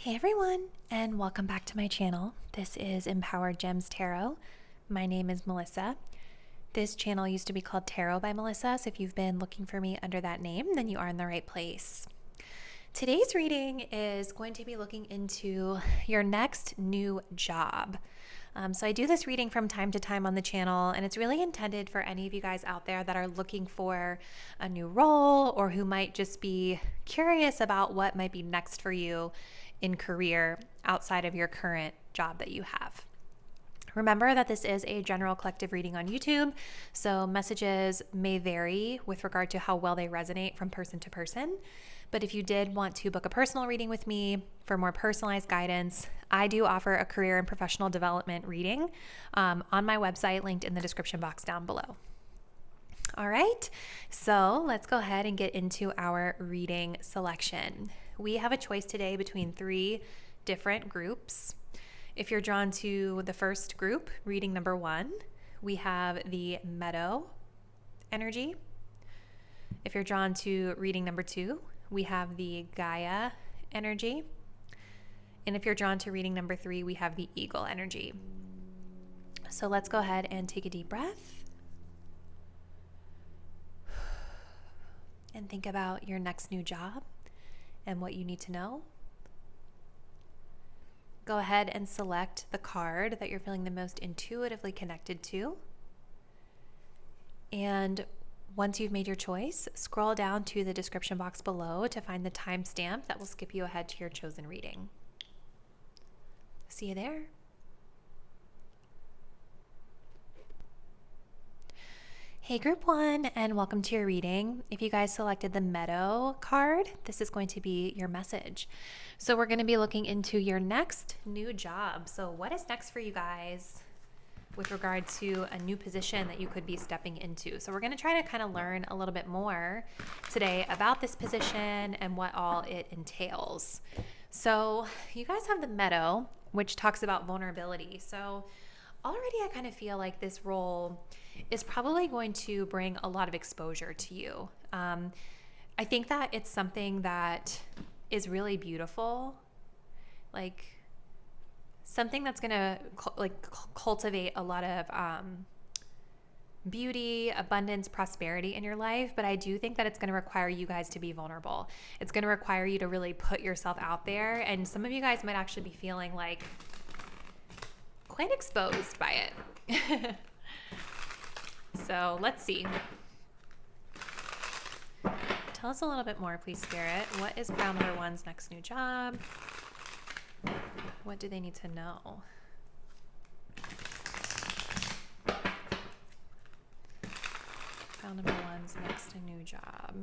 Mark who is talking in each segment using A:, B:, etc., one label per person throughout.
A: Hey everyone, and welcome back to my channel. This is Empowered Gems Tarot. My name is Melissa. This channel used to be called Tarot by Melissa, so if you've been looking for me under that name, then you are in the right place. Today's reading is going to be looking into your next new job. So I do this reading from time to time on the channel, and it's really intended for any of you guys out there that are looking for a new role or who might just be curious about what might be next for you in career outside of your current job that you have. Remember that this is a general collective reading on YouTube, so messages may vary with regard to how well they resonate from person to person. But if you did want to book a personal reading with me for more personalized guidance, I do offer a career and professional development reading on my website, linked in the description box down below. All right, so let's go ahead and get into our reading selection. We have a choice today between 3 different groups. If you're drawn to the first group, reading number 1, we have the Meadow energy. If you're drawn to reading number 2, we have the Gaia energy. And if you're drawn to reading number 3, we have the Eagle energy. So let's go ahead and take a deep breath and think about your next new job and what you need to know. Go ahead and select the card that you're feeling the most intuitively connected to. And once you've made your choice, scroll down to the description box below to find the timestamp that will skip you ahead to your chosen reading. See you there. Hey group 1, and welcome to your reading. If you guys selected the Meadow card, this is going to be your message. So we're going to be looking into your next new job. So what is next for you guys with regard to a new position that you could be stepping into? So we're going to try to kind of learn a little bit more today about this position and what all it entails. So you guys have the Meadow, which talks about vulnerability. So already I kind of feel like this role is probably going to bring a lot of exposure to you. I think that it's something that is really beautiful, like something that's going to cultivate a lot of beauty, abundance, prosperity in your life. But I do think that it's going to require you guys to be vulnerable. It's going to require you to really put yourself out there. And some of you guys might actually be feeling like quite exposed by it. So let's see. Tell us a little bit more, please, Spirit. What is pile number 1's next new job? What do they need to know? Pile number 1's next new job.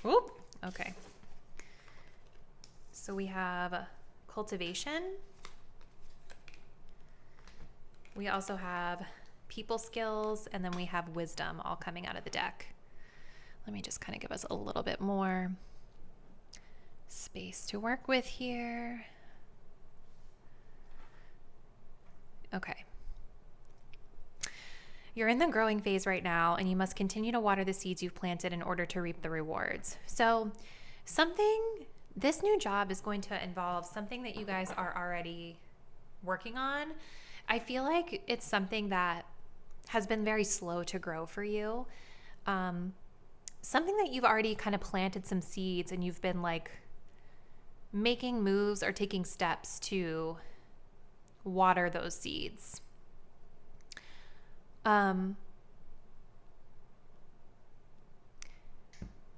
A: Oop, okay. So we have cultivation. We also have people skills, and then we have wisdom all coming out of the deck. Let me just kind of give us a little bit more space to work with here. Okay. You're in the growing phase right now, and you must continue to water the seeds you've planted in order to reap the rewards. So this new job is going to involve something that you guys are already working on. I feel like it's something that has been very slow to grow for you. Something that you've already kind of planted some seeds, and you've been like making moves or taking steps to water those seeds.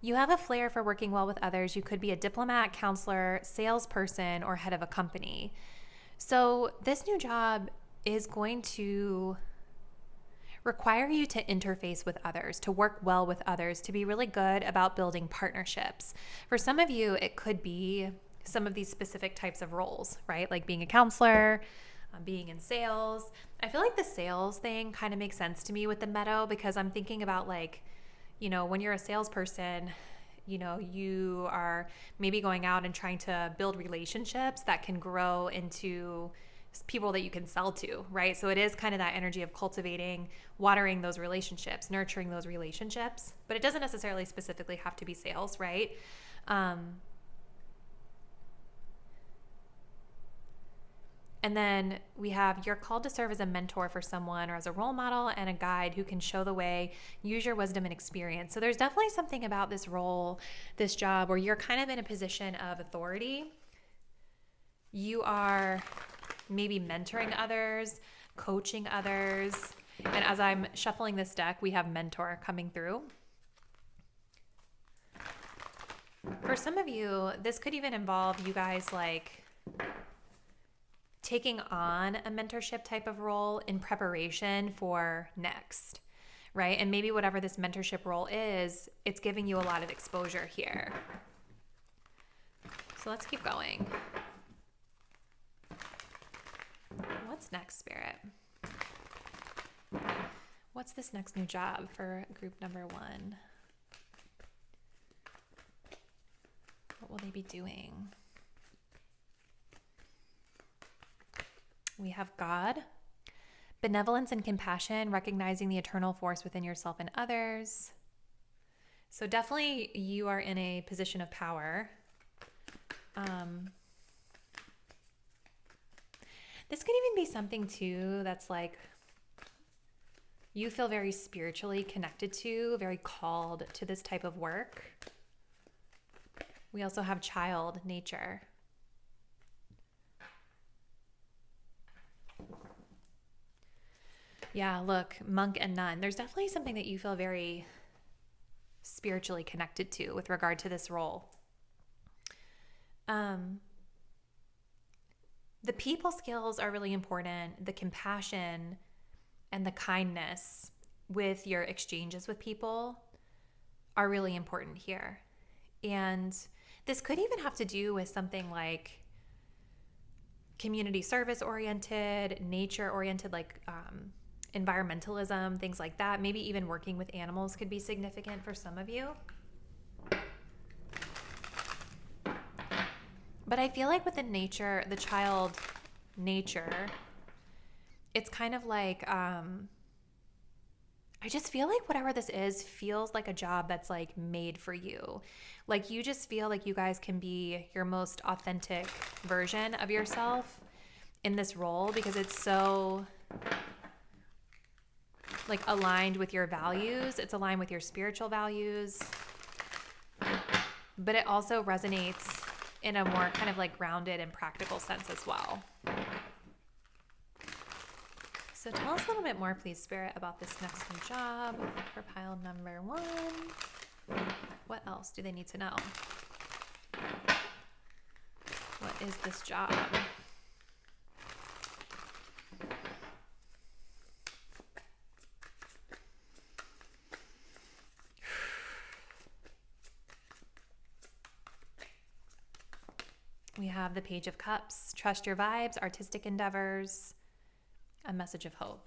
A: You have a flair for working well with others. You could be a diplomat, counselor, salesperson, or head of a company. So this new job is going to require you to interface with others, to work well with others, to be really good about building partnerships. For some of you, it could be some of these specific types of roles, right? Like being a counselor, being in sales. I feel like the sales thing kind of makes sense to me with the Meadow, because I'm thinking about like, when you're a salesperson, you are maybe going out and trying to build relationships that can grow into people that you can sell to, right? So it is kind of that energy of cultivating, watering those relationships, nurturing those relationships, but it doesn't necessarily specifically have to be sales, right? And then we have, you're called to serve as a mentor for someone or as a role model and a guide who can show the way, use your wisdom and experience. So there's definitely something about this role, this job, where you're kind of in a position of authority. You are maybe mentoring others, coaching others. And as I'm shuffling this deck, we have mentor coming through. For some of you, this could even involve you guys like taking on a mentorship type of role in preparation for next, right? And maybe whatever this mentorship role is, it's giving you a lot of exposure here. So let's keep going. What's next, Spirit? What's this next new job for group number 1? What will they be doing? We have God, benevolence and compassion, recognizing the eternal force within yourself and others. So definitely you are in a position of power. This could even be something too that's like you feel very spiritually connected to, very called to this type of work. We also have child nature. Yeah, look, monk and nun. There's definitely something that you feel very spiritually connected to with regard to this role. The people skills are really important. The compassion and the kindness with your exchanges with people are really important here. And this could even have to do with something like community service oriented, nature oriented, like environmentalism, things like that. Maybe even working with animals could be significant for some of you. But I feel like with the child nature, it's kind of like, I just feel like whatever this is feels like a job that's like made for you. Like you just feel like you guys can be your most authentic version of yourself in this role because it's so like aligned with your values. It's aligned with your spiritual values, but it also resonates in a more kind of like grounded and practical sense as well. So tell us a little bit more, please, Spirit, about this next new job for pile number 1. What else do they need to know? What is this job? We have the Page of Cups, trust your vibes, artistic endeavors, a message of hope.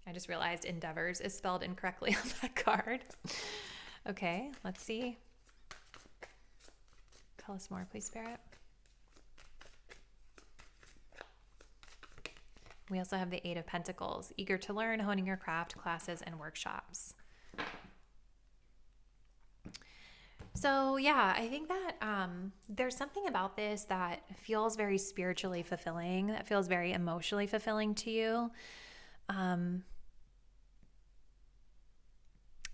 A: I just realized endeavors is spelled incorrectly on that card. Okay, let's see. Tell us more, please, Spirit. We also have the 8 of Pentacles, eager to learn, honing your craft, classes, and workshops. So yeah, I think that there's something about this that feels very spiritually fulfilling, that feels very emotionally fulfilling to you.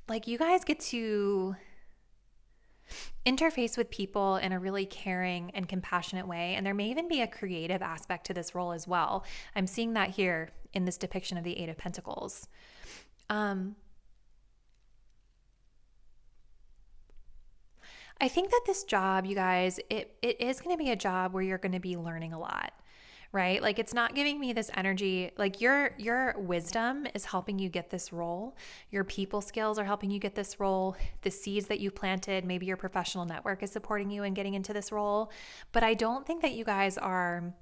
A: Like you guys get to interface with people in a really caring and compassionate way, and there may even be a creative aspect to this role as well. I'm seeing that here in this depiction of the 8 of Pentacles. I think that this job, you guys, it is going to be a job where you're going to be learning a lot, right? Like it's not giving me this energy, like your wisdom is helping you get this role. Your people skills are helping you get this role. The seeds that you planted, maybe your professional network is supporting you in getting into this role. But I don't think that you guys are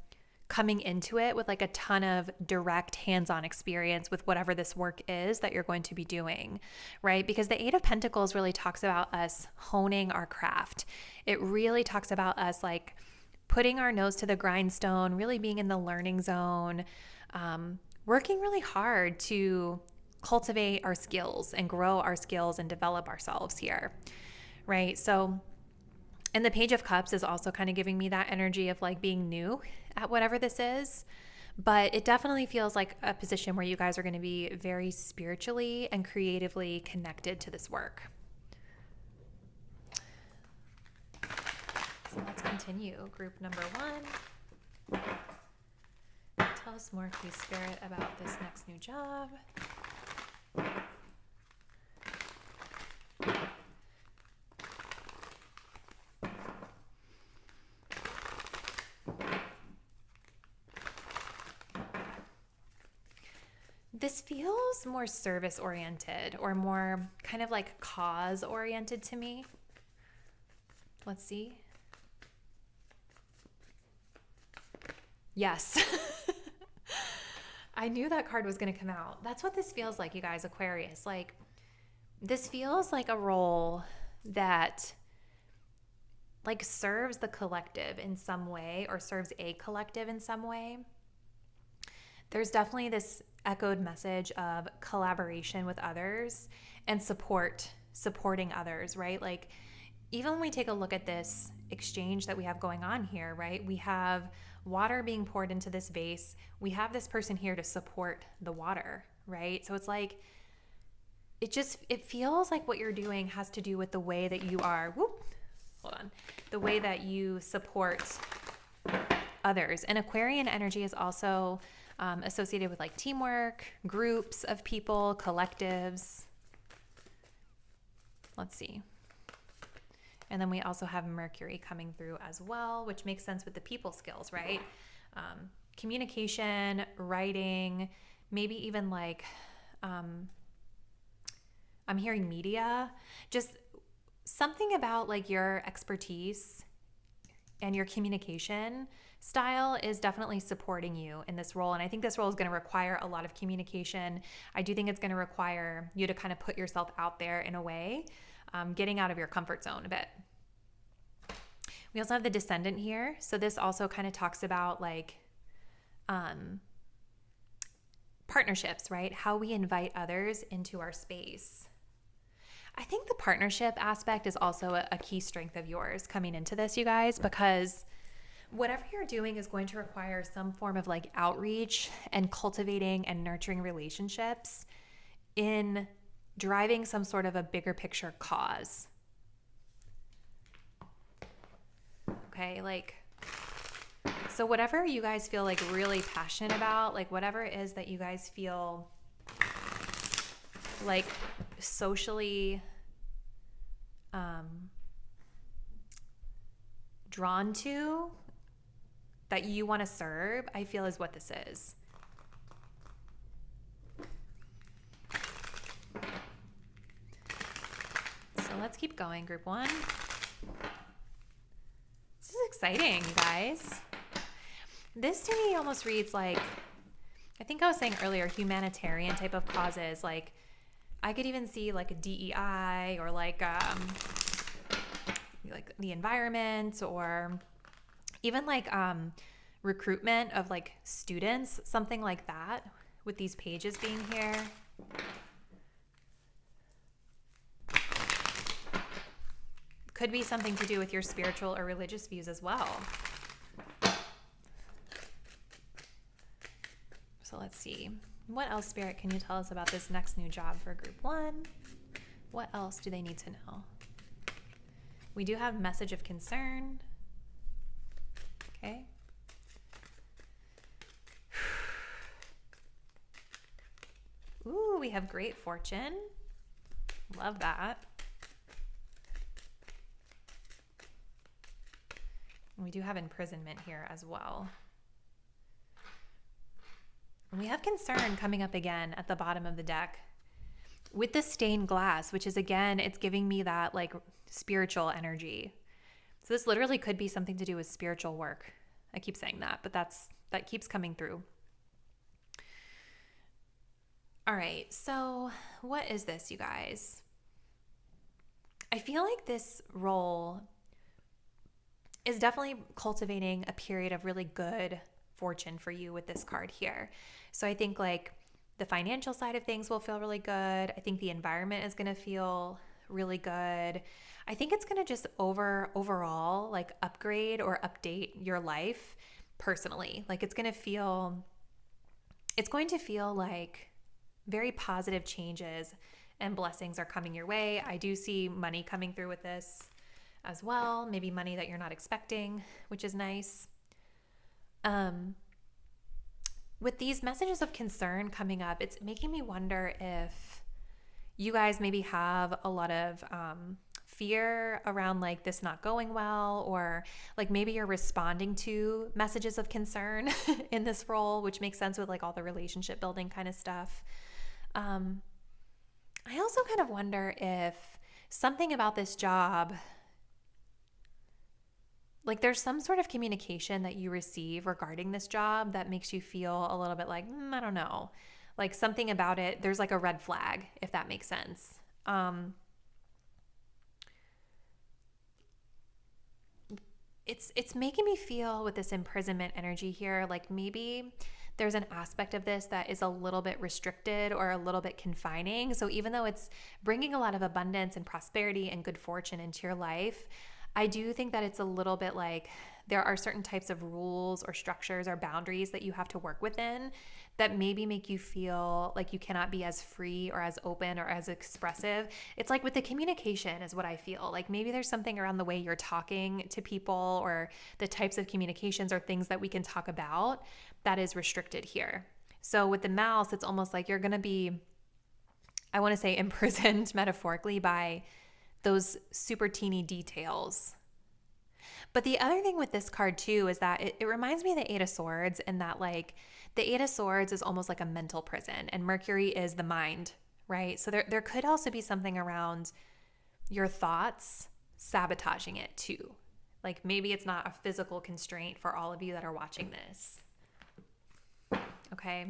A: coming into it with like a ton of direct hands-on experience with whatever this work is that you're going to be doing, right? Because the 8 of Pentacles really talks about us honing our craft. It really talks about us like putting our nose to the grindstone, really being in the learning zone, working really hard to cultivate our skills and grow our skills and develop ourselves here, right? So, and the Page of Cups is also kind of giving me that energy of like being new at whatever this is. But it definitely feels like a position where you guys are going to be very spiritually and creatively connected to this work. So let's continue. Group number 1. Tell us more, please, Spirit, about this next new job. This feels more service-oriented or more kind of like cause-oriented to me. Let's see. Yes. I knew that card was going to come out. That's what this feels like, you guys, Aquarius. Like, this feels like a role that like serves the collective in some way or serves a collective in some way. There's definitely this echoed message of collaboration with others and supporting others, right? Like, even when we take a look at this exchange that we have going on here, right? We have water being poured into this vase. We have this person here to support the water, right? So it's like, it feels like what you're doing has to do with the way that you are, the way that you support others. And Aquarian energy is also associated with like teamwork, groups of people, collectives. Let's see. And then we also have Mercury coming through as well, which makes sense with the people skills, right? Communication, writing, maybe even like, I'm hearing media, just something about like your expertise and your communication style is definitely supporting you in this role. And I think this role is going to require a lot of communication. I do think it's going to require you to kind of put yourself out there in a way, getting out of your comfort zone a bit. We also have the Descendant here. So this also kind of talks about like partnerships, right? How we invite others into our space. I think the partnership aspect is also a key strength of yours coming into this, you guys, because whatever you're doing is going to require some form of like outreach and cultivating and nurturing relationships in driving some sort of a bigger picture cause. Okay, like, so whatever you guys feel like really passionate about, like whatever it is that you guys feel like socially drawn to, that you want to serve, I feel is what this is. So let's keep going, group 1. This is exciting, you guys. This to me almost reads like, I think I was saying earlier, humanitarian type of causes. Like, I could even see like a DEI or like the environment, or even like recruitment of like students, something like that, with these pages being here. Could be something to do with your spiritual or religious views as well. So let's see. What else, Spirit, can you tell us about this next new job for group 1? What else do they need to know? We do have message of concern. Okay. Ooh, we have great fortune. Love that. And we do have imprisonment here as well. And we have concern coming up again at the bottom of the deck with the stained glass, which is, again, it's giving me that like spiritual energy. So this literally could be something to do with spiritual work. I keep saying that, but that keeps coming through. All right, so what is this, you guys? I feel like this role is definitely cultivating a period of really good fortune for you with this card here. So I think like the financial side of things will feel really good. I think the environment is going to feel really good. I think it's going to just overall like upgrade or update your life personally. Like it's going to feel like very positive changes and blessings are coming your way. I do see money coming through with this as well. Maybe money that you're not expecting, which is nice. With these messages of concern coming up, it's making me wonder if you guys maybe have a lot of fear around like this not going well, or like maybe you're responding to messages of concern in this role, which makes sense with like all the relationship building kind of stuff. I also kind of wonder if something about this job, like there's some sort of communication that you receive regarding this job that makes you feel a little bit like, I don't know, like something about it, there's like a red flag, if that makes sense. It's making me feel with this imprisonment energy here, like maybe there's an aspect of this that is a little bit restricted or a little bit confining. So even though it's bringing a lot of abundance and prosperity and good fortune into your life, I do think that it's a little bit like there are certain types of rules or structures or boundaries that you have to work within that maybe make you feel like you cannot be as free or as open or as expressive. It's like with the communication is what I feel. Like maybe there's something around the way you're talking to people or the types of communications or things that we can talk about that is restricted here. So with the mouse, it's almost like you're going to be, I want to say imprisoned metaphorically by those super teeny details. But the other thing with this card too is that it reminds me of the Eight of Swords, and that like the Eight of Swords is almost like a mental prison and Mercury is the mind, right? So there could also be something around your thoughts sabotaging it too. Like maybe it's not a physical constraint for all of you that are watching this. Okay.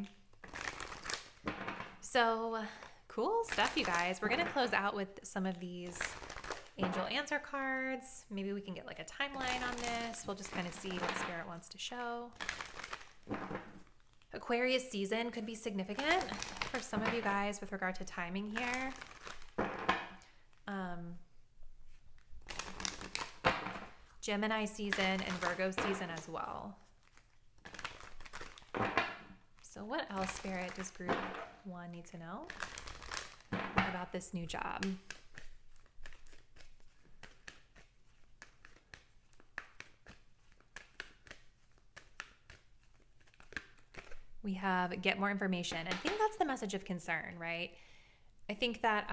A: So cool stuff, you guys. We're going to close out with some of these angel answer cards. Maybe we can get like a timeline on this. We'll just kind of see what Spirit wants to show. Aquarius season could be significant for some of you guys with regard to timing here. Gemini season and Virgo season as well. So what else, Spirit, does group 1 need to know about this new job? We have get more information. I think that's the message of concern, right? I think that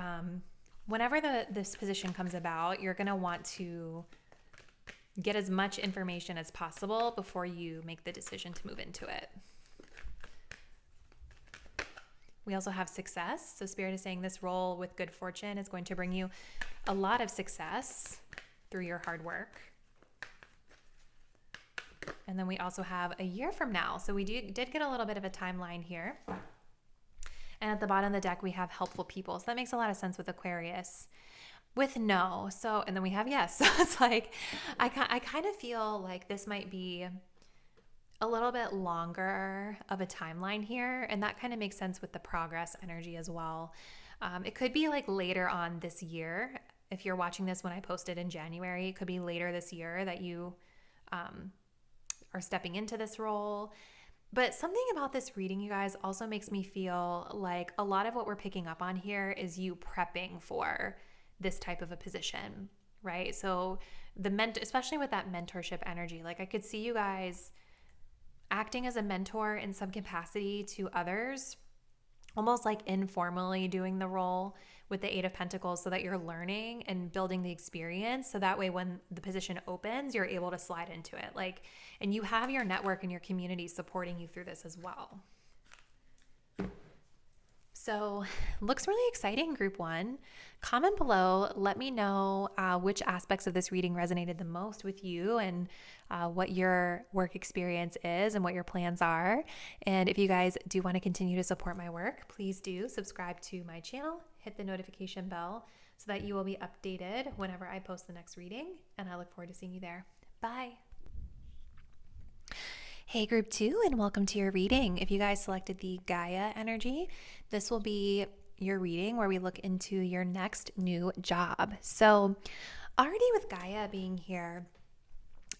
A: whenever this position comes about, you're going to want to get as much information as possible before you make the decision to move into it. We also have success. So Spirit is saying this role with good fortune is going to bring you a lot of success through your hard work. And then we also have a year from now. So we did get a little bit of a timeline here. And at the bottom of the deck, we have helpful people. So that makes a lot of sense with Aquarius. With no. So, and then we have yes. So it's like, I kind of feel like this might be a little bit longer of a timeline here. And that kind of makes sense with the progress energy as well. It could be like later on this year. If you're watching this when I posted in January, it could be later this year that you are stepping into this role. But something about this reading, you guys, also makes me feel like a lot of what we're picking up on here is you prepping for this type of a position, right? So especially with that mentorship energy, like I could see you guys acting as a mentor in some capacity to others, almost like informally doing the role with the Eight of Pentacles so that you're learning and building the experience. So that way when the position opens, you're able to slide into it. Like, and you have your network and your community supporting you through this as well. So looks really exciting, group 1. Comment below. Let me know which aspects of this reading resonated the most with you and what your work experience is and what your plans are. And if you guys do want to continue to support my work, please do subscribe to my channel, hit the notification bell so that you will be updated whenever I post the next reading. And I look forward to seeing you there. Bye. Hey group 2, and welcome to your reading. If you guys selected the Gaia energy, this will be your reading where we look into your next new job. So already with Gaia being here,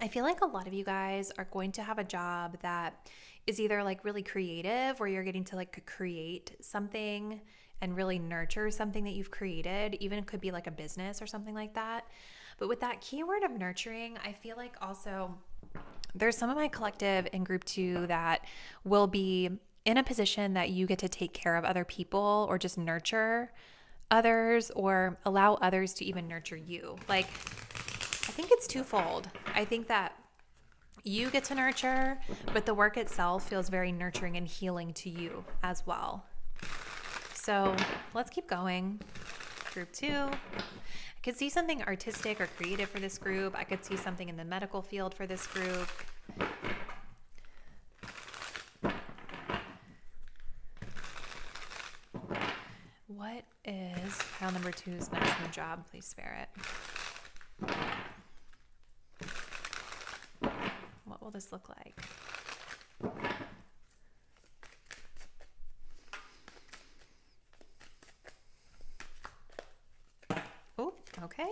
A: I feel like a lot of you guys are going to have a job that is either like really creative, where you're getting to like create something and really nurture something that you've created. Even it could be like a business or something like that. But with that keyword of nurturing, I feel like also there's some of my collective in group 2 that will be in a position that you get to take care of other people or just nurture others or allow others to even nurture you. Like, I think it's twofold. I think that you get to nurture, but the work itself feels very nurturing and healing to you as well. So let's keep going. Group 2. I could see something artistic or creative for this group. I could see something in the medical field for this group. What is pile number 2's next new job? Please spare it. What will this look like? Oh, okay.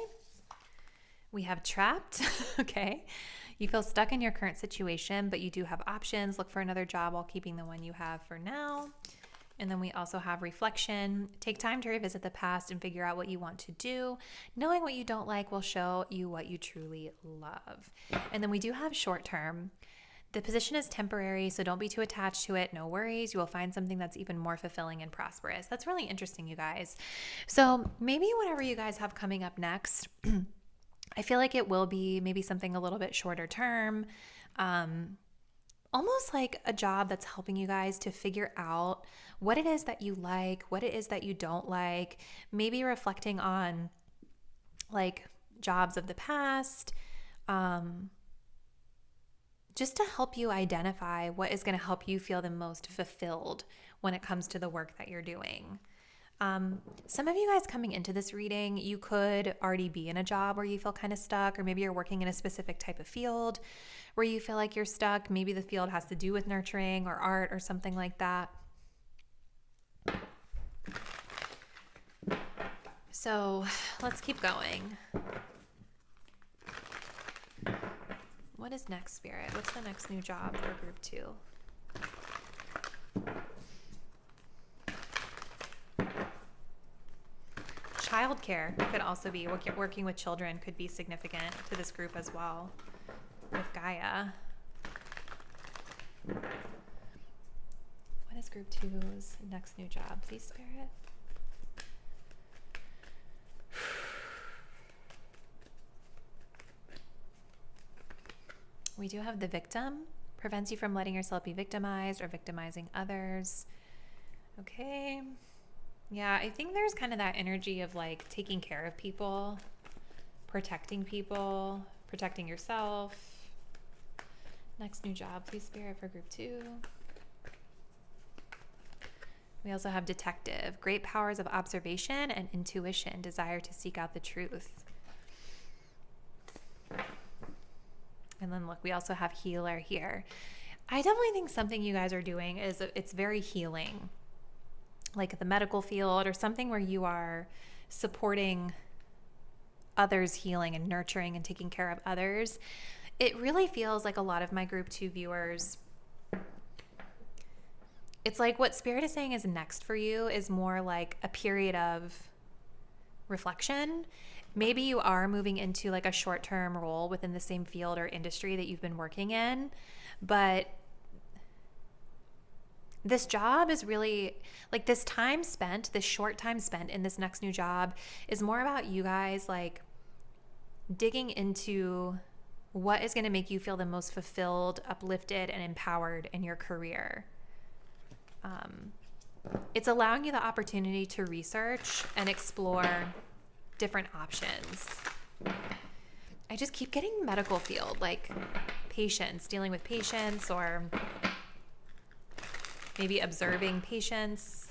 A: We have trapped. Okay. You feel stuck in your current situation, but you do have options. Look for another job while keeping the one you have for now. And then we also have reflection. Take time to revisit the past and figure out what you want to do. Knowing what you don't like will show you what you truly love. And then we do have short term. The position is temporary, so don't be too attached to it. No worries. You will find something that's even more fulfilling and prosperous. That's really interesting, you guys. So maybe whatever you guys have coming up next, I feel like it will be maybe something a little bit shorter term, almost like a job that's helping you guys to figure out what it is that you like, what it is that you don't like, maybe reflecting on like jobs of the past, just to help you identify what is going to help you feel the most fulfilled when it comes to the work that you're doing. Some of you guys coming into this reading, you could already be in a job where you feel kind of stuck, or maybe you're working in a specific type of field where you feel like you're stuck. Maybe the field has to do with nurturing or art or something like that. So let's keep going. What is next, Spirit? What's the next new job for group 2? Childcare could also be working with children, could be significant to this group as well with Gaia. What is group 2's next new job, please, Spirit? We do have the victim. Prevents you from letting yourself be victimized or victimizing others. Okay. Yeah, I think there's kind of that energy of like taking care of people, protecting yourself. Next new job, please, Spirit, for group 2. We also have detective. Great powers of observation and intuition. Desire to seek out the truth. And then look, we also have healer here. I definitely think something you guys are doing is it's very healing. Like the medical field or something where you are supporting others' healing and nurturing and taking care of others. It really feels like a lot of my group 2 viewers, it's like what Spirit is saying is next for you is more like a period of reflection. Maybe you are moving into like a short-term role within the same field or industry that you've been working in, but this job is really like this short time spent in this next new job is more about you guys like digging into what is going to make you feel the most fulfilled, uplifted, and empowered in your career. It's allowing you the opportunity to research and explore different options. I just keep getting medical field, like patients, dealing with patients, or maybe observing patients.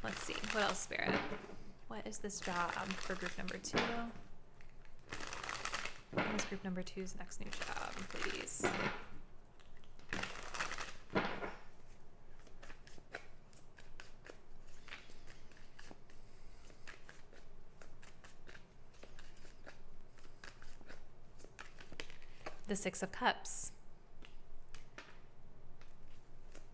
A: Let's see. What else, Spirit? what is this job for group number 2? What is group number 2's next new job, please? The Six of Cups.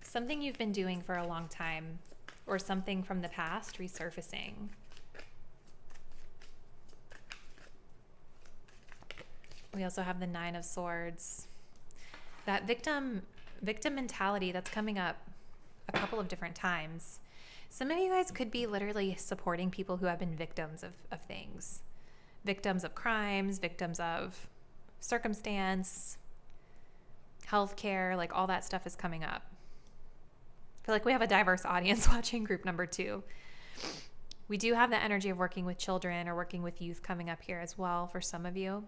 A: Something you've been doing for a long time, or something from the past resurfacing. We also have the Nine of Swords. That victim mentality that's coming up a couple of different times. Some of you guys could be literally supporting people who have been victims of things. Victims of crimes, victims of circumstance, healthcare, like all that stuff is coming up. I feel like we have a diverse audience watching group number 2. We do have the energy of working with children or working with youth coming up here as well for some of you.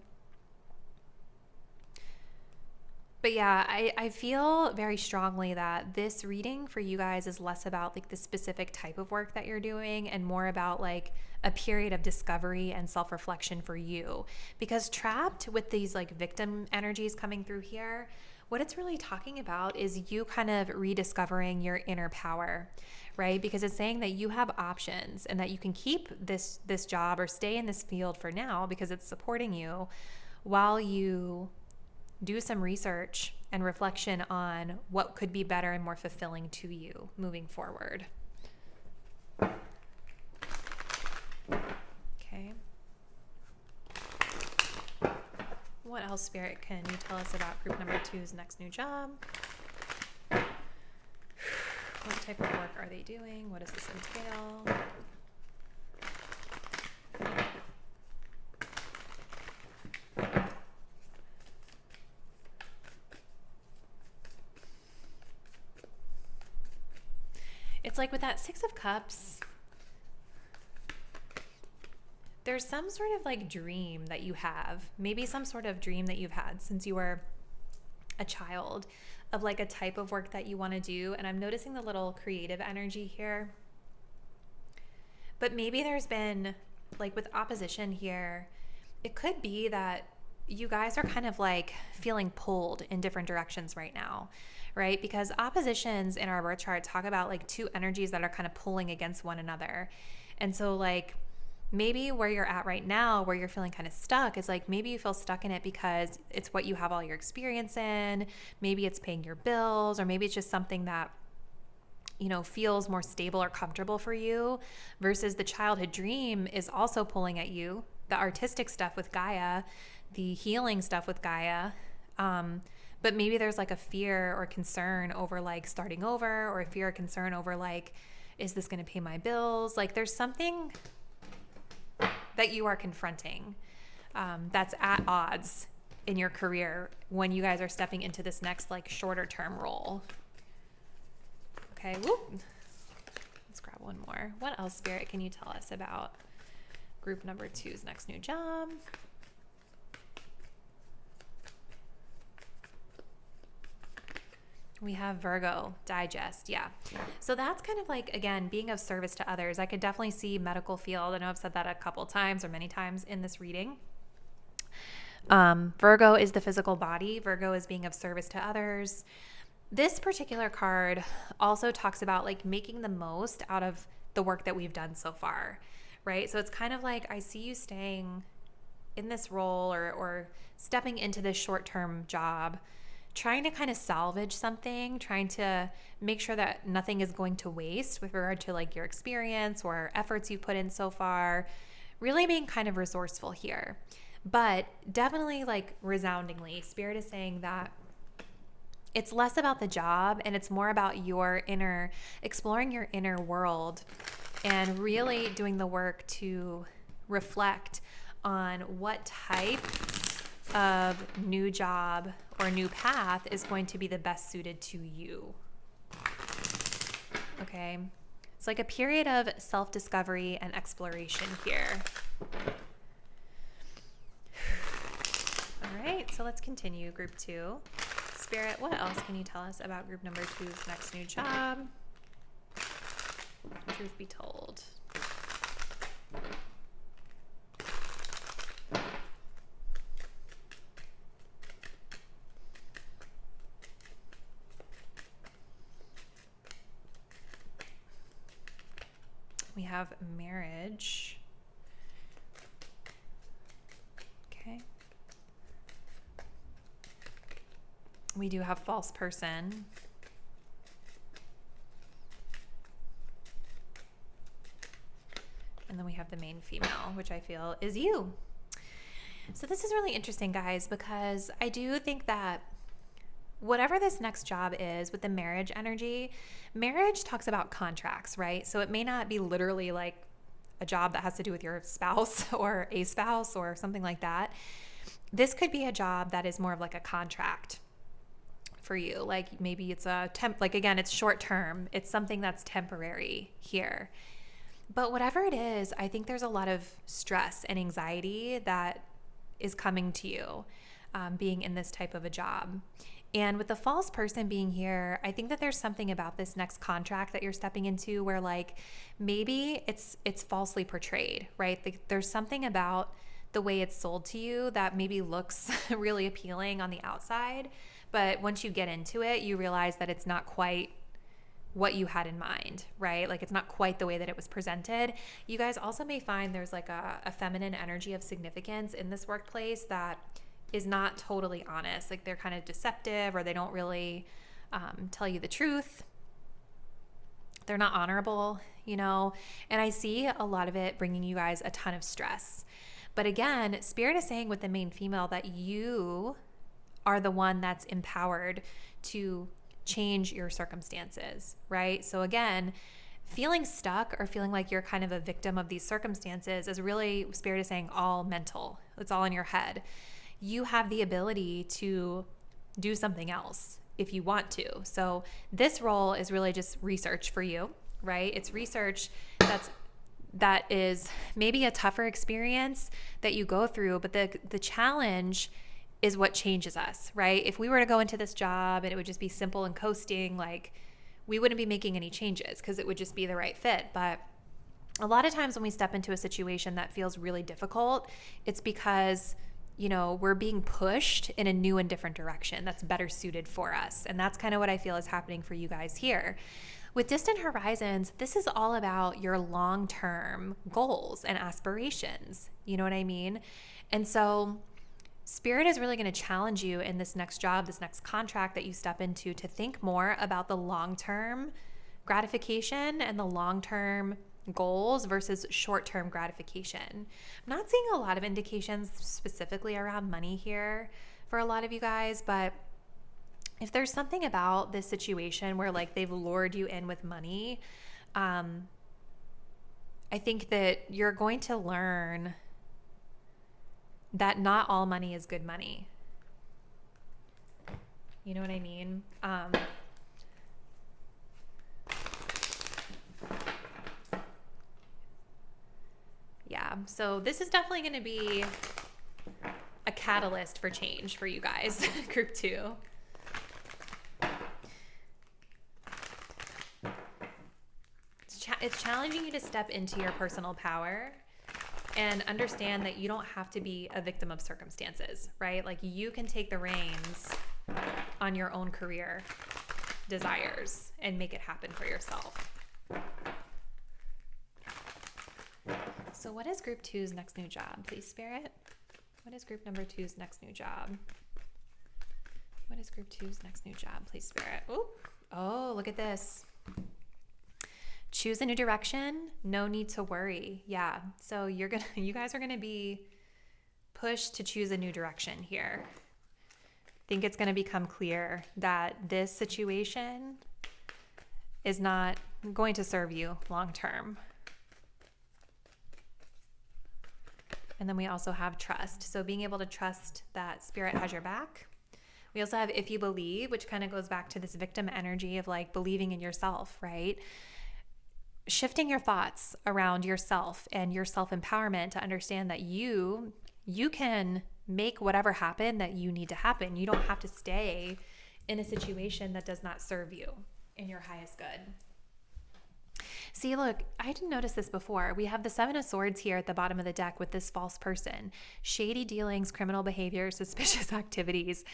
A: But yeah, I feel very strongly that this reading for you guys is less about like the specific type of work that you're doing and more about like a period of discovery and self-reflection for you. Because trapped with these like victim energies coming through here, what it's really talking about is you kind of rediscovering your inner power, right? Because it's saying that you have options and that you can keep this job or stay in this field for now because it's supporting you while you do some research and reflection on what could be better and more fulfilling to you moving forward. Okay. What else, Spirit, can you tell us about group number 2's next new job? What type of work are they doing? What does this entail? It's like with that Six of Cups, there's some sort of like dream that you have, maybe some sort of dream that you've had since you were a child of like a type of work that you want to do. And I'm noticing the little creative energy here. But maybe there's been like with opposition here, it could be that you guys are kind of like feeling pulled in different directions right now, right? Because oppositions in our birth chart talk about like two energies that are kind of pulling against one another. And so like maybe where you're at right now, where you're feeling kind of stuck, is like maybe you feel stuck in it because it's what you have all your experience in. Maybe it's paying your bills, or maybe it's just something that, you know, feels more stable or comfortable for you, versus the childhood dream is also pulling at you. The artistic stuff with Gaia, the healing stuff with Gaia. But maybe there's like a fear or concern over like starting over, or a fear or concern over like, is this going to pay my bills? Like there's something that you are confronting that's at odds in your career when you guys are stepping into this next like shorter term role. Okay, whoop. Let's grab one more. What else, Spirit, can you tell us about group number 2's next new job? We have Virgo, digest, yeah. So that's kind of like, again, being of service to others. I could definitely see medical field. I know I've said that a couple times or many times in this reading. Virgo is the physical body. Virgo is being of service to others. This particular card also talks about like making the most out of the work that we've done so far, right? So it's kind of like I see you staying in this role or stepping into this short-term job, trying to kind of salvage something, trying to make sure that nothing is going to waste with regard to like your experience or efforts you've put in so far, really being kind of resourceful here. But definitely like resoundingly, Spirit is saying that it's less about the job and it's more about your inner, exploring your inner world and really doing the work to reflect on what type of new job or new path is going to be the best suited to you. Okay. It's like a period of self-discovery and exploration here. All right, so let's continue group 2. Spirit, what else can you tell us about group number 2's next new job? Truth be told. We have marriage. Okay. We do have false person. And then we have the main female, which I feel is you. So this is really interesting, guys, because I do think that whatever this next job is with the marriage energy, marriage talks about contracts, right? So it may not be literally like a job that has to do with your spouse or a spouse or something like that. This could be a job that is more of like a contract for you. Like maybe it's a like again, it's short term. It's something that's temporary here. But whatever it is, I think there's a lot of stress and anxiety that is coming to you being in this type of a job. And with the false person being here, I think that there's something about this next contract that you're stepping into where like maybe it's falsely portrayed, right? Like, there's something about the way it's sold to you that maybe looks really appealing on the outside, but once you get into it, you realize that it's not quite what you had in mind, right? Like it's not quite the way that it was presented. You guys also may find there's like a feminine energy of significance in this workplace that is not totally honest. Like they're kind of deceptive, or they don't really tell you the truth. They're not honorable, you know? And I see a lot of it bringing you guys a ton of stress. But again, Spirit is saying with the main female that you are the one that's empowered to change your circumstances, right? So again, feeling stuck or feeling like you're kind of a victim of these circumstances is really, Spirit is saying, all mental. It's all in your head. You have the ability to do something else if you want to. So this role is really just research for you, right? It's research that is maybe a tougher experience that you go through, but the challenge is what changes us, right? If we were to go into this job and it would just be simple and coasting, like we wouldn't be making any changes because it would just be the right fit. But a lot of times when we step into a situation that feels really difficult, it's because, you know, we're being pushed in a new and different direction that's better suited for us. And that's kind of what I feel is happening for you guys here. With Distant Horizons, this is all about your long-term goals and aspirations. You know what I mean? And so Spirit is really going to challenge you in this next job, this next contract that you step into, to think more about the long-term gratification and the long-term goals versus short-term gratification. I'm not seeing a lot of indications specifically around money here for a lot of you guys, but if there's something about this situation where like they've lured you in with money, I think that you're going to learn that not all money is good money. You know what I mean? Yeah, so this is definitely going to be a catalyst for change for you guys, group 2. It's challenging you to step into your personal power and understand that you don't have to be a victim of circumstances, right? Like you can take the reins on your own career desires and make it happen for yourself. So what is group 2's next new job, please, Spirit? What is group number 2's next new job? What is group 2's next new job, please, Spirit? Ooh. Oh, look at this. Choose a new direction. No need to worry. Yeah. So you guys are gonna be pushed to choose a new direction here. I think it's gonna become clear that this situation is not going to serve you long term. And then we also have trust. So being able to trust that Spirit has your back. We also have if you believe, which kind of goes back to this victim energy of like believing in yourself, right? Shifting your thoughts around yourself and your self-empowerment to understand that you can make whatever happen that you need to happen. You don't have to stay in a situation that does not serve you in your highest good. See, look, I didn't notice this before. We have the Seven of Swords here at the bottom of the deck with this false person. Shady dealings, criminal behavior, suspicious activities.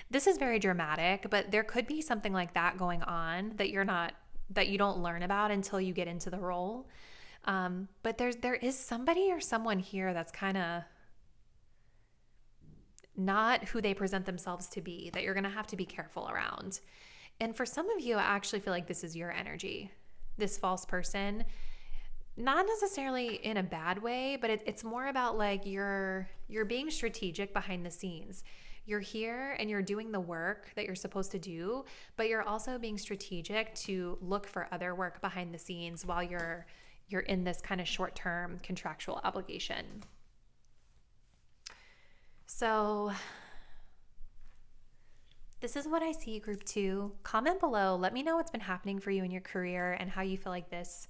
A: This is very dramatic, but there could be something like that going on that you don't learn about until you get into the role. But there is somebody or someone here that's kind of not who they present themselves to be, that you're going to have to be careful around. And for some of you, I actually feel like this is your energy. This false person, not necessarily in a bad way, but it's more about like you're being strategic behind the scenes. You're here and you're doing the work that you're supposed to do, but you're also being strategic to look for other work behind the scenes while you're in this kind of short-term contractual obligation. So this is what I see, group 2. Comment below. Let me know what's been happening for you in your career and how you feel like this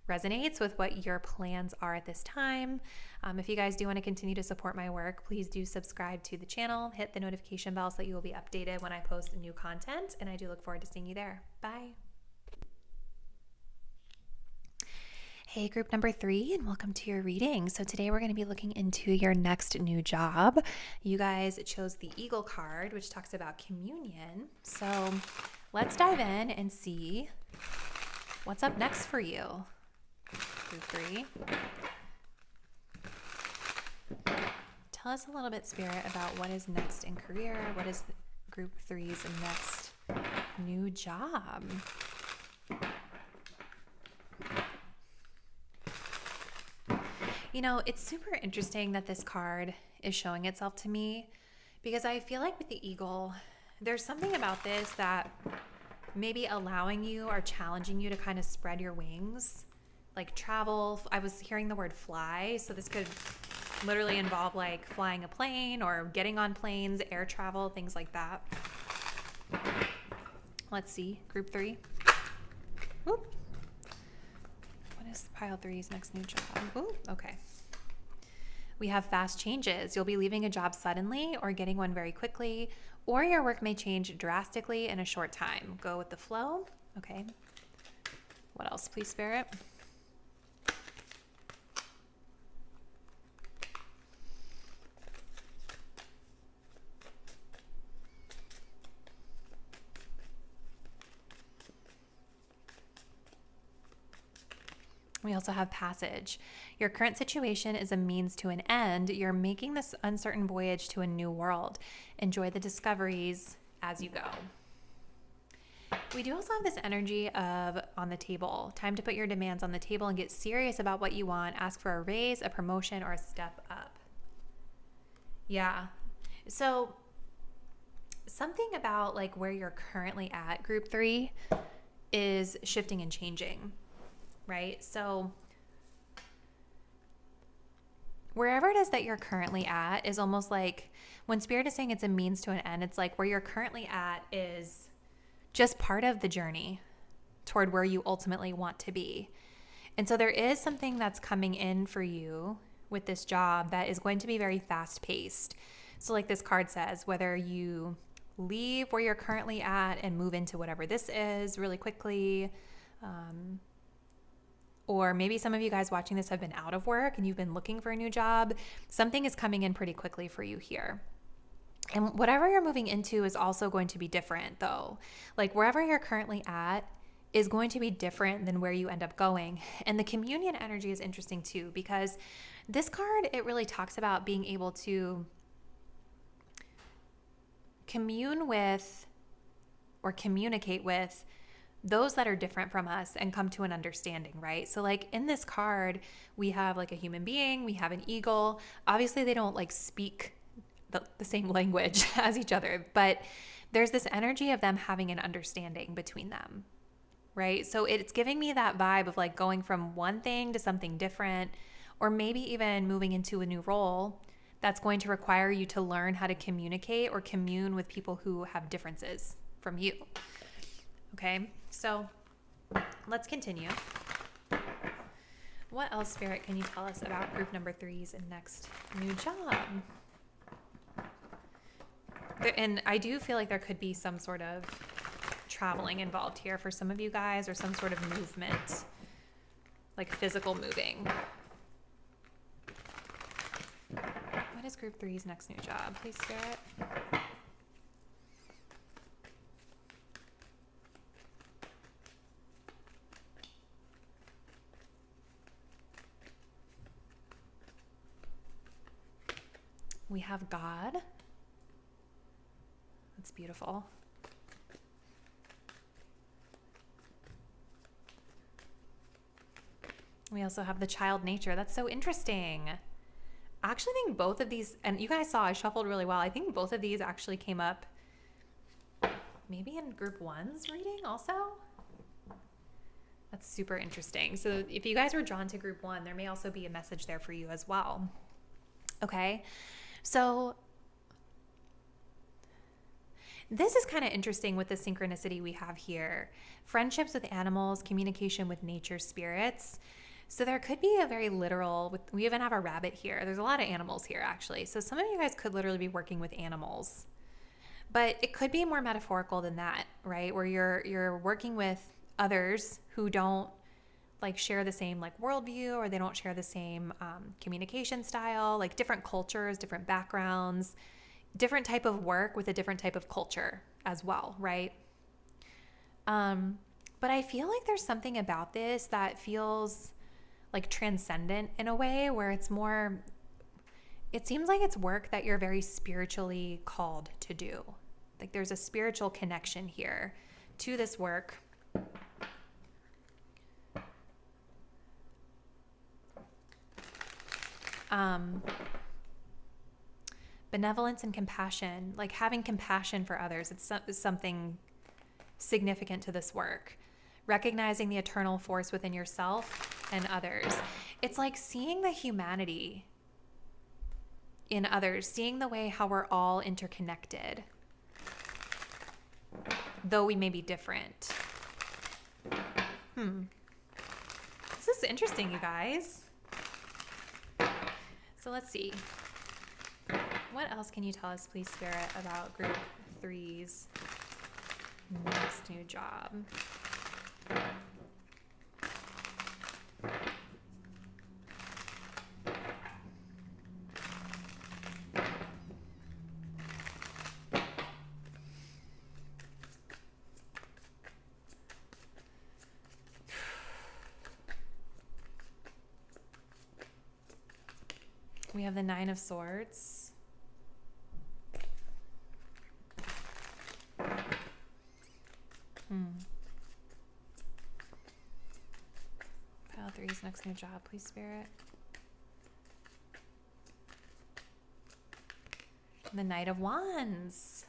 A: resonates with what your plans are at this time. If you guys do want to continue to support my work, please do subscribe to the channel. Hit the notification bell so that you will be updated when I post new content. And I do look forward to seeing you there. Bye. Hey, group number 3, and welcome to your reading. So today we're going to be looking into your next new job. You guys chose the Eagle card, which talks about communion. So let's dive in and see what's up next for you. Group 3. Tell us a little bit, Spirit, about what is next in career. What is group 3's next new job? You know, it's super interesting that this card is showing itself to me because I feel like with the Eagle, there's something about this that maybe allowing you or challenging you to kind of spread your wings, like travel. I was hearing the word fly, so this could literally involve like flying a plane or getting on planes, air travel, things like that. Let's see, group 3. Whoop. Pile 3's next new job. Ooh, okay. We have fast changes. You'll be leaving a job suddenly or getting one very quickly, or your work may change drastically in a short time. Go with the flow. Okay. What else, please, Spirit? We also have passage. Your current situation is a means to an end. You're making this uncertain voyage to a new world. Enjoy the discoveries as you go. We do also have this energy of on the table. Time to put your demands on the table and get serious about what you want. Ask for a raise, a promotion, or a step up. Yeah. So something about like where you're currently at, group 3, is shifting and changing. Right? So wherever it is that you're currently at is almost like when Spirit is saying it's a means to an end, it's like where you're currently at is just part of the journey toward where you ultimately want to be. And so there is something that's coming in for you with this job that is going to be very fast paced. So like this card says, whether you leave where you're currently at and move into whatever this is really quickly, or maybe some of you guys watching this have been out of work and you've been looking for a new job. Something is coming in pretty quickly for you here. And whatever you're moving into is also going to be different though. Like wherever you're currently at is going to be different than where you end up going. And the communion energy is interesting too, because this card, it really talks about being able to commune with or communicate with those that are different from us and come to an understanding, right? So like in this card, we have like a human being, we have an eagle. Obviously they don't like speak the same language as each other, but there's this energy of them having an understanding between them, right? So it's giving me that vibe of like going from one thing to something different, or maybe even moving into a new role that's going to require you to learn how to communicate or commune with people who have differences from you. Okay, so let's continue. What else, Spirit, can you tell us about group number 3's and next new job? And I do feel like there could be some sort of traveling involved here for some of you guys, or some sort of movement. like physical moving. What is group 3's next new job? Please, Spirit. We have God. That's beautiful. We also have the child nature. That's so interesting. I actually think both of these, and you guys saw I shuffled really well. I think both of these actually came up maybe in group 1's reading also. That's super interesting. So if you guys were drawn to group 1, there may also be a message there for you as well. Okay. So this is kind of interesting with the synchronicity we have here. Friendships with animals, communication with nature spirits. So there could be a very literal, we even have a rabbit here. There's a lot of animals here actually. So some of you guys could literally be working with animals. But it could be more metaphorical than that, right? Where you're working with others who don't like share the same like worldview, or they don't share the same communication style, like different cultures, different backgrounds, different type of work with a different type of culture as well, right? But I feel like there's something about this that feels like transcendent in a way, where it's more, it seems like it's work that you're very spiritually called to do. Like there's a spiritual connection here to this work. Benevolence and compassion, like having compassion for others. It's something significant to this work. Recognizing the eternal force within yourself and others. It's like seeing the humanity in others, seeing the way how we're all interconnected, though we may be different. This is interesting, you guys. So let's see. What else can you tell us, please, Spirit, about group 3's next new job? We have the 9 of Swords. Pile 3's next new job, please, Spirit. The Knight of Wands.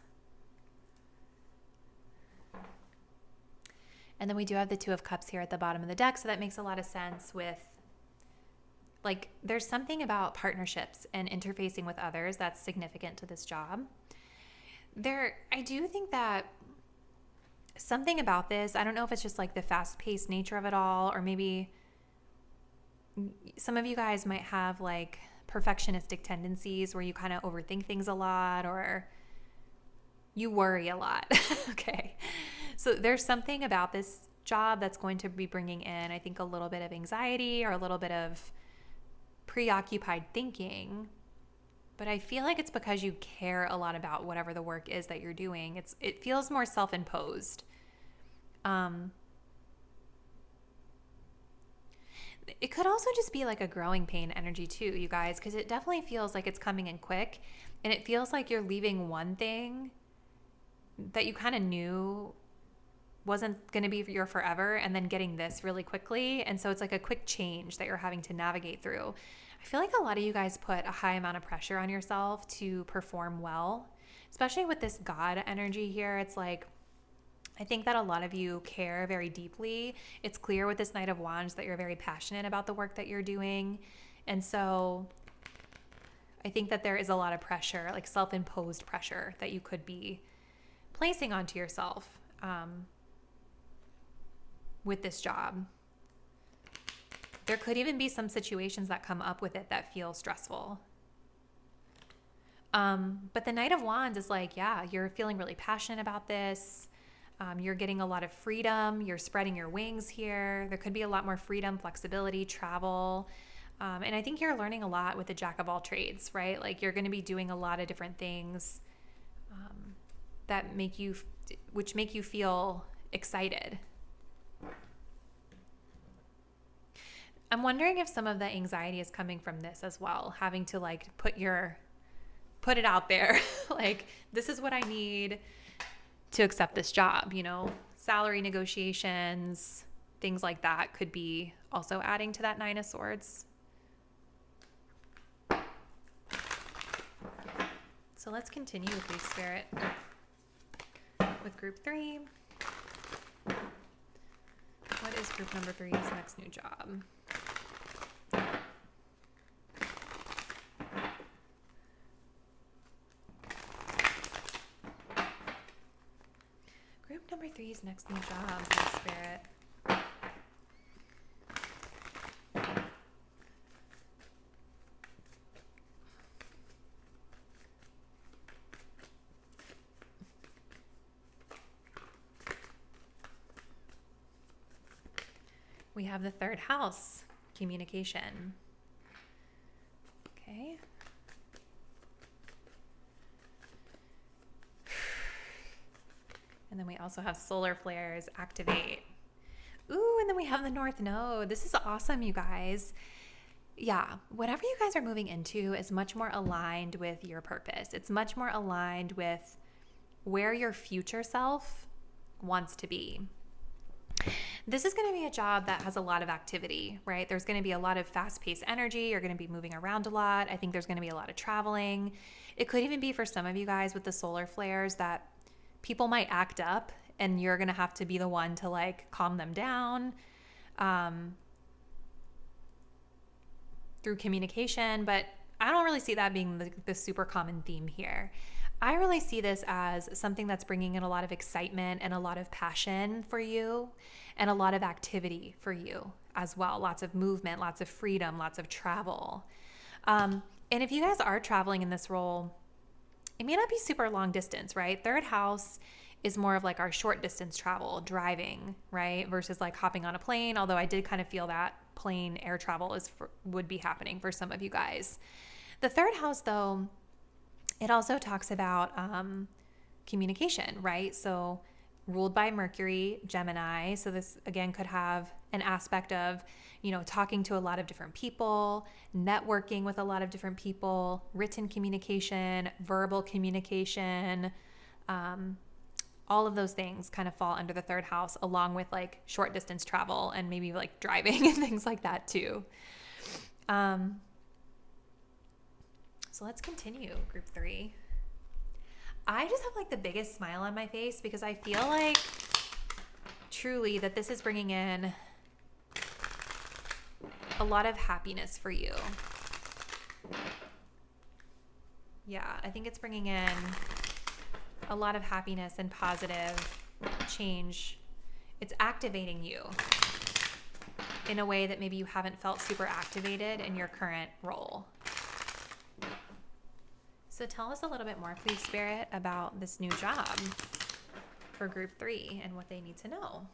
A: And then we do have the 2 of Cups here at the bottom of the deck, so that makes a lot of sense with, like, there's something about partnerships and interfacing with others that's significant to this job. I do think that something about this, I don't know if it's just like the fast-paced nature of it all, or maybe some of you guys might have like perfectionistic tendencies where you kind of overthink things a lot, or you worry a lot. Okay. So there's something about this job that's going to be bringing in, I think, a little bit of anxiety or a little bit of preoccupied thinking, but I feel like it's because you care a lot about whatever the work is that you're doing. It feels more self-imposed. It could also just be like a growing pain energy too, you guys, because it definitely feels like it's coming in quick, and it feels like you're leaving one thing that you kind of knew wasn't going to be your forever, and then getting this really quickly. And so it's like a quick change that you're having to navigate through. I feel like a lot of you guys put a high amount of pressure on yourself to perform well, especially with this God energy here. It's like, I think that a lot of you care very deeply. It's clear with this Knight of Wands that you're very passionate about the work that you're doing. And so I think that there is a lot of pressure, like self-imposed pressure, that you could be placing onto yourself with this job. There could even be some situations that come up with it that feel stressful. But the Knight of Wands is like, yeah, you're feeling really passionate about this. You're getting a lot of freedom. You're spreading your wings here. There could be a lot more freedom, flexibility, travel. And I think you're learning a lot with the jack of all trades, right? Like you're going to be doing a lot of different things which make you feel excited. I'm wondering if some of the anxiety is coming from this as well, having to like put it out there. Like, this is what I need to accept this job, you know, salary negotiations, things like that could be also adding to that Nine of Swords. So let's continue with Free Spirit with group 3. What is group number 3's next new job? Group number 3's next new job, Free Spirit. We have the 3rd house, communication. Okay. And then we also have solar flares activate. Ooh, and then we have the North Node. This is awesome, you guys. Yeah, whatever you guys are moving into is much more aligned with your purpose. It's much more aligned with where your future self wants to be. This is going to be a job that has a lot of activity, right? There's going to be a lot of fast-paced energy. You're going to be moving around a lot. I think there's going to be a lot of traveling. It could even be for some of you guys with the solar flares that people might act up and you're going to have to be the one to like calm them down through communication. But I don't really see that being the super common theme here. I really see this as something that's bringing in a lot of excitement and a lot of passion for you and a lot of activity for you as well. Lots of movement, lots of freedom, lots of travel. And if you guys are traveling in this role, it may not be super long distance, right? 3rd house is more of like our short distance travel, driving, right? Versus like hopping on a plane. Although I did kind of feel that plane air travel would be happening for some of you guys. The 3rd house though, it also talks about communication, right? So ruled by Mercury, Gemini. So this again could have an aspect of, you know, talking to a lot of different people, networking with a lot of different people, written communication, verbal communication, all of those things kind of fall under the 3rd house, along with like short distance travel and maybe like driving and things like that too. So let's continue, group 3. I just have like the biggest smile on my face because I feel like truly that this is bringing in a lot of happiness for you. Yeah, I think it's bringing in a lot of happiness and positive change. It's activating you in a way that maybe you haven't felt super activated in your current role. So tell us a little bit more, please, Spirit, about this new job for group 3 and what they need to know.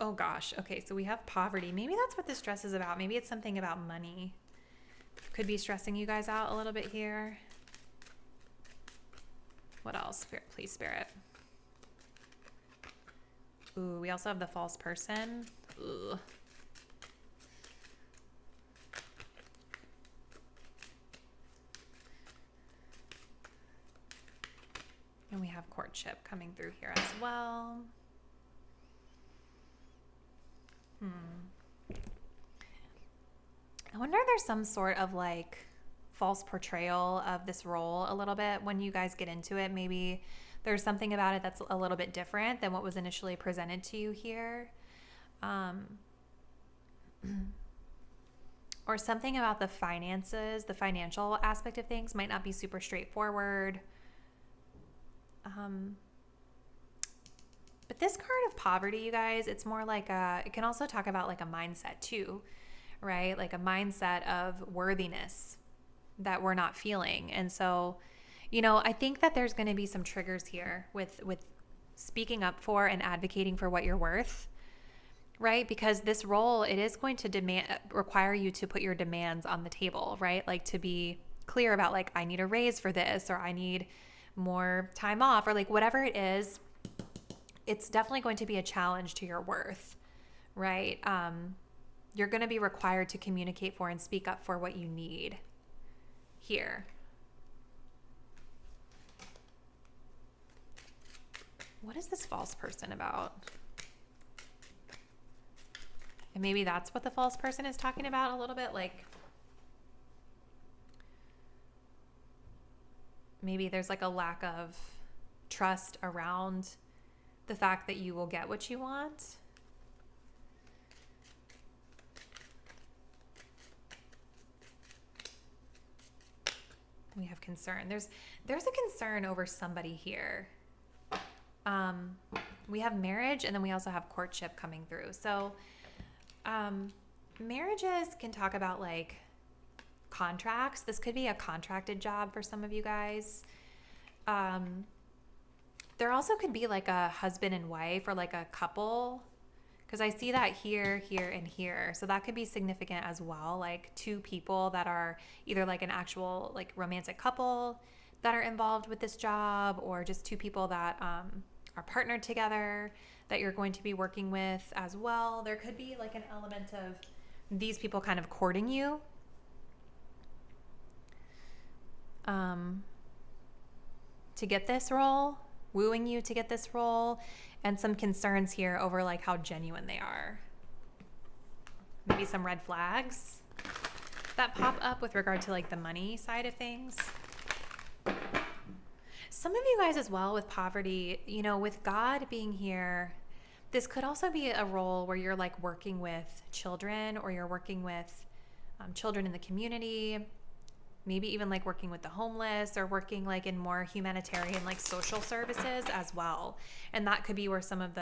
A: Oh gosh. Okay, so we have poverty. Maybe that's what this stress is about. Maybe it's something about money. Could be stressing you guys out a little bit here. What else? Spirit, please, Spirit. Ooh, we also have the false person. Ooh. And we have courtship coming through here as well. I wonder if there's some sort of like false portrayal of this role a little bit when you guys get into it. Maybe there's something about it that's a little bit different than what was initially presented to you here. or something about the finances, the financial aspect of things might not be super straightforward. But this card of poverty, you guys, it's more like it can also talk about like a mindset too, right? Like a mindset of worthiness that we're not feeling. And so, I think that there's going to be some triggers here with speaking up for and advocating for what you're worth, right? Because this role, it is going to require you to put your demands on the table, right? Like to be clear about like, I need a raise for this, or I need more time off, or like whatever it is. It's definitely going to be a challenge to your worth, right? You're going to be required to communicate for and speak up for what you need here. What is this false person about? And maybe that's what the false person is talking about a little bit, like maybe there's like a lack of trust around the fact that you will get what you want. We have concern. There's a concern over somebody here. We have marriage, and then we also have courtship coming through. So marriages can talk about like contracts. This could be a contracted job for some of you guys. There also could be like a husband and wife, or like a couple, because I see that here, here, and here. So that could be significant as well. Like two people that are either like an actual like romantic couple that are involved with this job, or just two people that are partnered together that you're going to be working with as well. There could be like an element of these people kind of courting you. To get this role, wooing you to get this role, and some concerns here over like how genuine they are. Maybe some red flags that pop up with regard to like the money side of things. Some of you guys as well with poverty, with God being here, this could also be a role where you're like working with children, or you're working with children in the community, maybe even like working with the homeless, or working like in more humanitarian like social services as well. And that could be where some of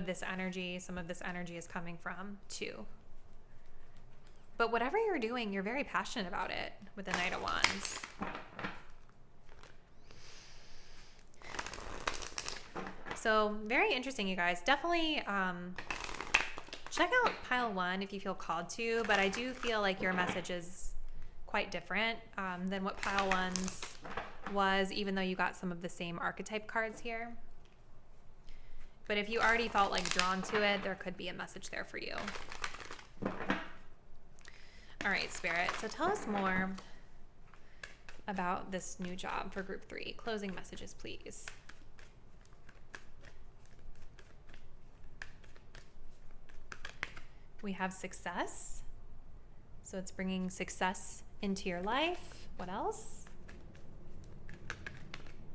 A: this energy is coming from too. But whatever you're doing, you're very passionate about it with the Knight of Wands. So very interesting, you guys. Definitely check out pile 1 if you feel called to, but I do feel like your message is quite different than what pile 1's was, even though you got some of the same archetype cards here. But if you already felt like drawn to it, there could be a message there for you. All right, Spirit. So tell us more about this new job for group 3. Closing messages, please. We have success. So it's bringing success into your life. What else?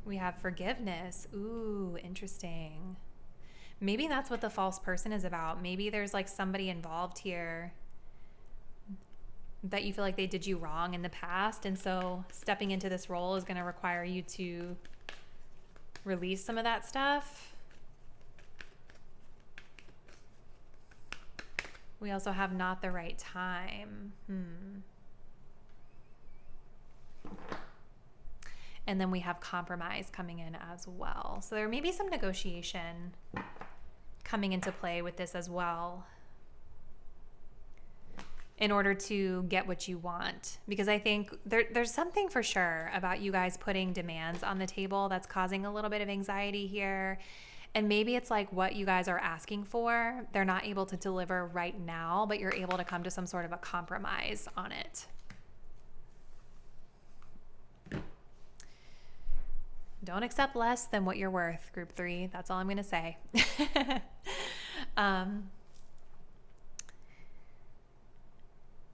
A: We have forgiveness. Ooh, interesting. Maybe that's what the false person is about. Maybe there's like somebody involved here that you feel like they did you wrong in the past. And so stepping into this role is going to require you to release some of that stuff. We also have not the right time. And then we have compromise coming in as well. So there may be some negotiation coming into play with this as well, in order to get what you want. Because I think there's something for sure about you guys putting demands on the table that's causing a little bit of anxiety here. And maybe it's like what you guys are asking for, they're not able to deliver right now, but you're able to come to some sort of a compromise on it. Don't accept less than what you're worth, group 3. That's all I'm going to say.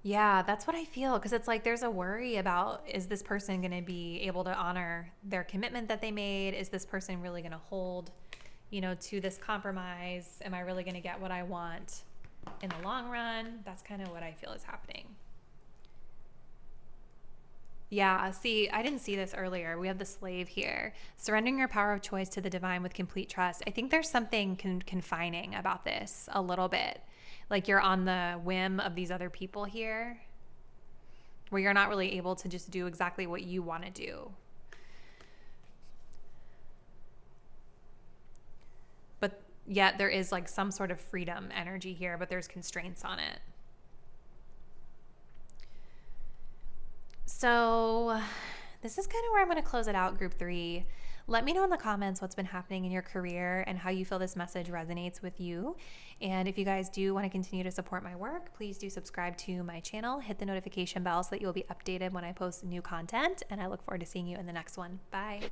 A: Yeah, that's what I feel, because it's like there's a worry about, is this person going to be able to honor their commitment that they made? Is this person really going to hold, to this compromise? Am I really going to get what I want? in the long run. That's kind of what I feel is happening. Yeah, see, I didn't see this earlier. We have the slave here. Surrendering your power of choice to the divine with complete trust. I think there's something confining about this a little bit. Like you're on the whim of these other people here, where you're not really able to just do exactly what you want to do. But yet there is like some sort of freedom energy here, but there's constraints on it. So this is kind of where I'm going to close it out, group 3. Let me know in the comments what's been happening in your career and how you feel this message resonates with you. And if you guys do want to continue to support my work, please do subscribe to my channel, hit the notification bell so that you'll be updated when I post new content. And I look forward to seeing you in the next one. Bye.